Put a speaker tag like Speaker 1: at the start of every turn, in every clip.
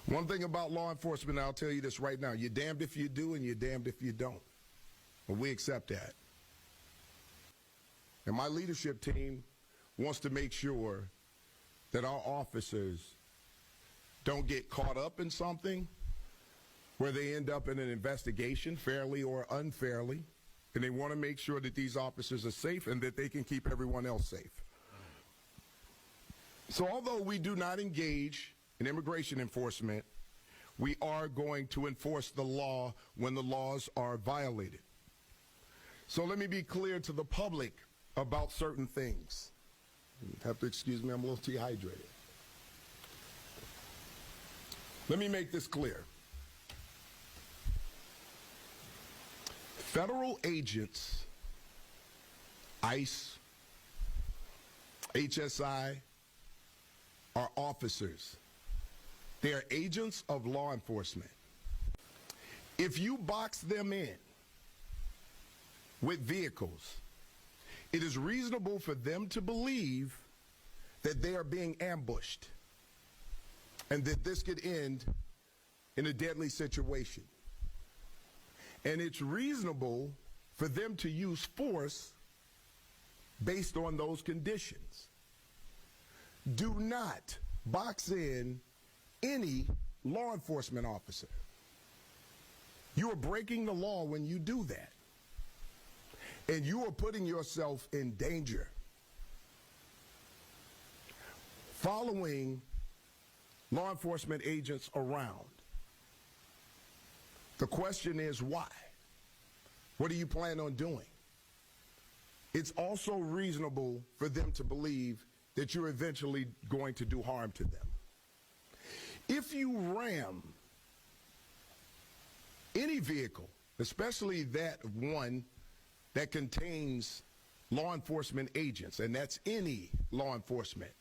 Speaker 1: One thing about law enforcement, I'll tell you this right now, you're damned if you do and you're damned if you don't. But we accept that. And my leadership team wants to make sure that our officers don't get caught up in something where they end up in an investigation, fairly or unfairly, and they want to make sure that these officers are safe and that they can keep everyone else safe. So although we do not engage in immigration enforcement, we are going to enforce the law when the laws are violated. So let me be clear to the public about certain things. You have to excuse me, I'm a little dehydrated. Let me make this clear. Federal agents, ICE, HSI, are officers. They are agents of law enforcement. If you box them in with vehicles, it is reasonable for them to believe that they are being ambushed and that this could end in a deadly situation. And it's reasonable for them to use force based on those conditions. Do not box in any law enforcement officer. You are breaking the law when you do that. And you are putting yourself in danger. Following law enforcement agents around. The question is why? What do you plan on doing? It's also reasonable for them to believe that you're eventually going to do harm to them. If you ram any vehicle, especially that one that contains law enforcement agents, and that's any law enforcement,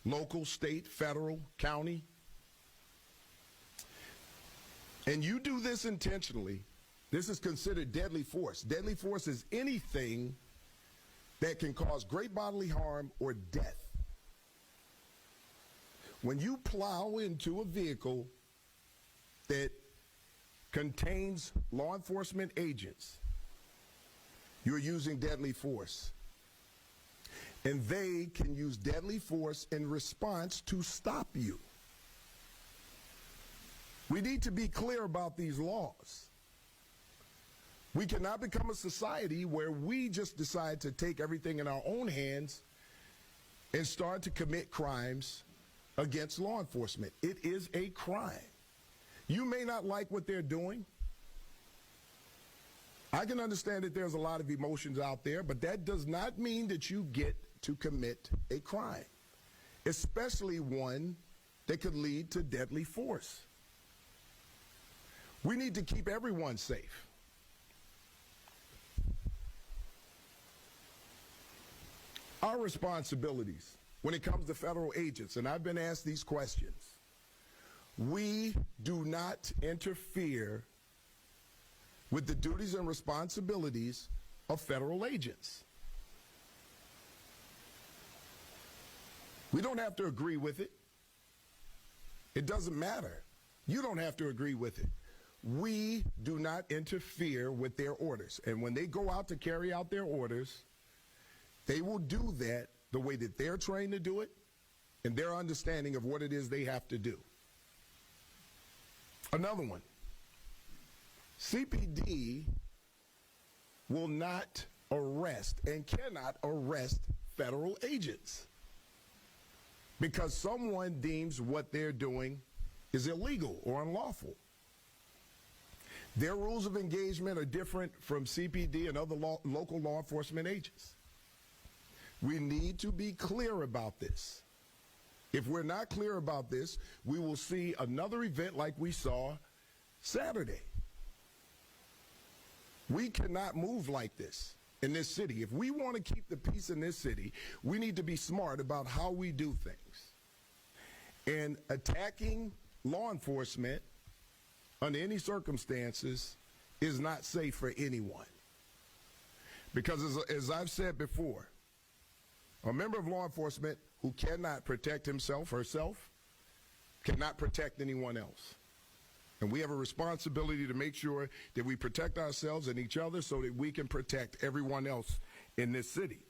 Speaker 1: local, state, federal, county, and you do this intentionally, this is considered deadly force. Deadly force is anything that can cause great bodily harm or death. When you plow into a vehicle that contains law enforcement agents, you're using deadly force. And they can use deadly force in response to stop you. We need to be clear about these laws. We cannot become a society where we just decide to take everything in our own hands and start to commit crimes against law enforcement. It is a crime. You may not like what they're doing. I can understand that there's a lot of emotions out there, but that does not mean that you get to commit a crime, especially one that could lead to deadly force. We need to keep everyone safe. Our responsibilities when it comes to federal agents, and I've been asked these questions, we do not interfere with the duties and responsibilities of federal agents. We don't have to agree with it. It doesn't matter. You don't have to agree with it. We do not interfere with their orders. And when they go out to carry out their orders, they will do that the way that they're trained to do it and their understanding of what it is they have to do. Another one. CPD will not arrest and cannot arrest federal agents because someone deems what they're doing is illegal or unlawful. Their rules of engagement are different from CPD and other local law enforcement agents. We need to be clear about this. If we're not clear about this, we will see another event like we saw Saturday. We cannot move like this in this city. If we want to keep the peace in this city, we need to be smart about how we do things. And attacking law enforcement under any circumstances is not safe for anyone. Because as I've said before, a member of law enforcement who cannot protect himself, herself, cannot protect anyone else. And we have a responsibility to make sure that we protect ourselves and each other so that we can protect everyone else in this city.